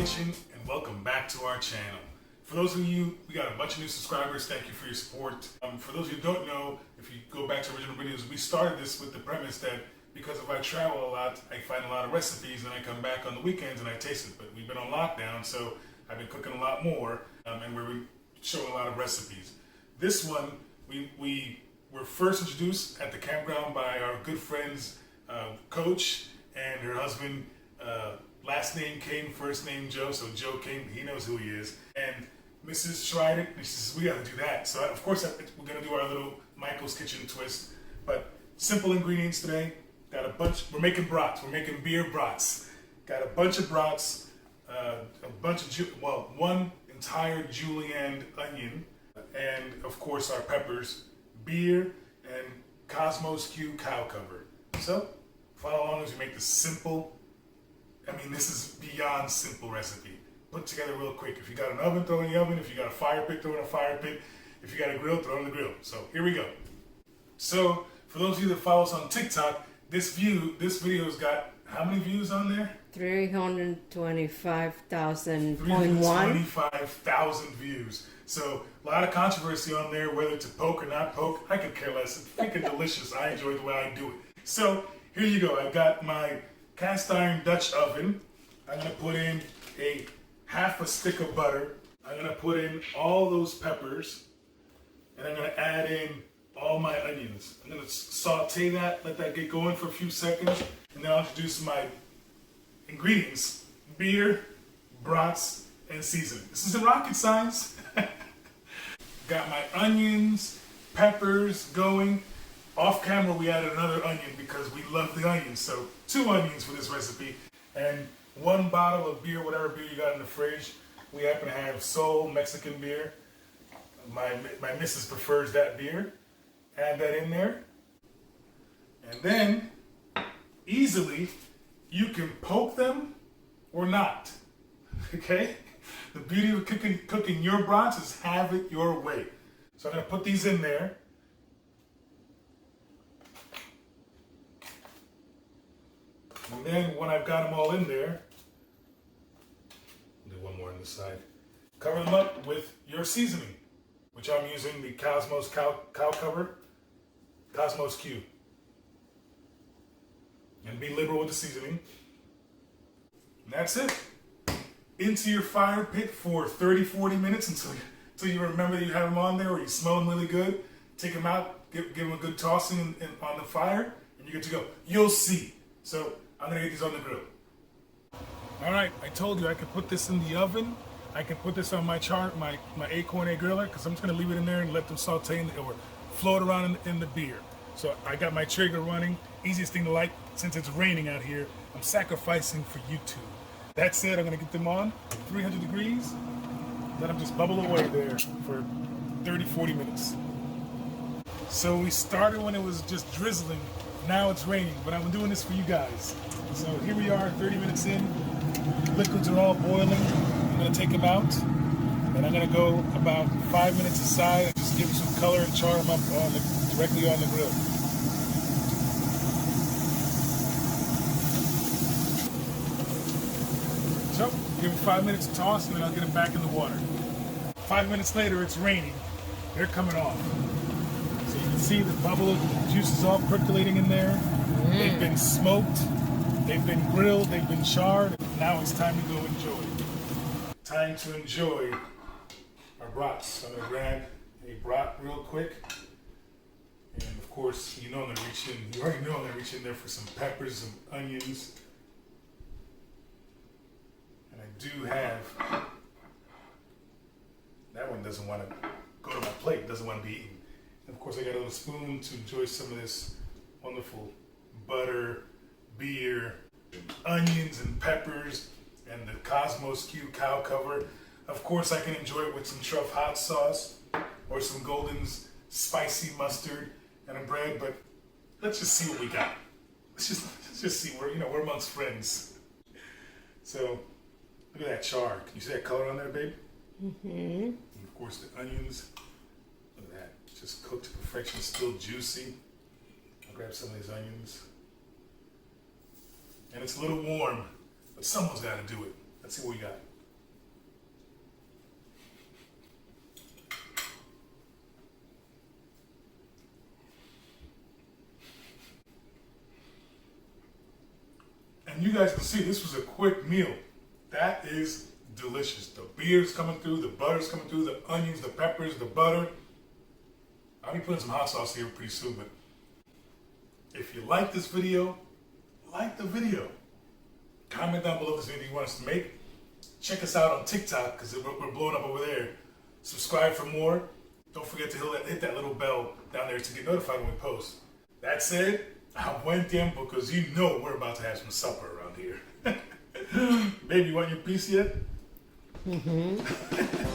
Kitchen, and welcome back to our channel. For those of you, we got a bunch of new subscribers. Thank you for your support. For those of you who don't know, if you go back to original videos, we started this with the premise that because if I travel a lot, I find a lot of recipes, and I come back on the weekends and I taste it. But we've been on lockdown, so I've been cooking a lot more, and we're showing a lot of recipes. This one, we were first introduced at the campground by our good friends, Coach and her husband. Last name King, first name Joe, so Joe King, he knows who he is. And Mrs. tried it, and she says, we gotta do that. So of course, we're gonna do our little Michael's Kitchen twist. But simple ingredients today. Got a bunch, we're making brats, we're making beer brats. Got a bunch of brats, one entire julienne onion, and of course our peppers, beer, and Cosmos Q cow cover. So, follow along as we make this simple, this is beyond simple recipe. Put together real quick. If you got an oven, throw it in the oven. If you got a fire pit, throw it in a fire pit. If you got a grill, throw it in the grill. So here we go. So for those of you that follow us on TikTok, this video's got how many views on there? 325,000.1. 325,000 views. So a lot of controversy on there, whether to poke or not poke. I could care less. It's freaking delicious. I enjoy the way I do it. So here you go. I got my cast iron Dutch oven. I'm gonna put in half a stick of butter. I'm gonna put in all those peppers, and I'm gonna add in all my onions. I'm gonna saute that, let that get going for a few seconds, and then I'll introduce my ingredients: beer, brats, and seasoning. This isn't rocket science. Got my onions, peppers going. Off camera, we added another onion because we love the onions. So 2 onions for this recipe, and 1 bottle of beer, whatever beer you got in the fridge. We happen to have Sol Mexican beer. My missus prefers that beer. Add that in there. And then, easily, you can poke them or not. Okay? The beauty of cooking your brats is have it your way. So I'm going to put these in there. And then when I've got them all in there, do one more on the side. Cover them up with your seasoning, which I'm using the Cosmos cow cover, Cosmos Q. And be liberal with the seasoning. And that's it. Into your fire pit for 30-40 minutes until you remember that you have them on there, or you smell them really good. Take them out, give them a good tossing on the fire, and you're good to go. You'll see. So I'm gonna get these on the grill. All right, I told you I could put this in the oven. I can put this on my Acorn A griller, because I'm just gonna leave it in there and let them saute or float around in the beer. So I got my Traeger running. Easiest thing to light, since it's raining out here. I'm sacrificing for YouTube. That said, I'm gonna get them on 300 degrees. Let them just bubble away there for 30-40 minutes. So we started when it was just drizzling. Now it's raining, but I'm doing this for you guys. So here we are, 30 minutes in. Liquids are all boiling. I'm gonna take them out, and I'm gonna go about 5 minutes aside and just give them some color and char them up directly on the grill. So give them 5 minutes to toss, and then I'll get them back in the water. 5 minutes later, it's raining. They're coming off. So you can see the bubble juices all percolating in there. They've been smoked, they've been grilled, they've been charred. Now it's time to go enjoy. Time to enjoy our brats. So I'm gonna grab a brat real quick. And of course, you already know I'm gonna reach in there for some peppers, some onions. And I do have, that one doesn't want to go to my plate, doesn't want to be eaten. And of course, I got a little spoon to enjoy some of this wonderful butter, beer, onions and peppers, and the Cosmos Q cow cover. Of course, I can enjoy it with some truff hot sauce or some Golden's spicy mustard and a bread. But let's just see what we got. Let's just see. We're amongst friends. So look at that char. Can you see that color on there, babe? Mm-hmm. And of course, the onions. Look at that. Just cooked to perfection. Still juicy. I'll grab some of these onions. And it's a little warm, but someone's got to do it. Let's see what we got. guys can see, this was a quick meal. That is delicious. The beer's coming through, the butter's coming through, the onions, the peppers, the butter. I'll be putting some hot sauce here pretty soon, but if you like this video, like the video. Comment down below if there's anything you want us to make. Check us out on TikTok, because we're blowing up over there. Subscribe for more. Don't forget to hit that little bell down there to get notified when we post. That said, a buen tiempo, because you know we're about to have some supper around here. Baby, you want your piece yet? Mm-hmm.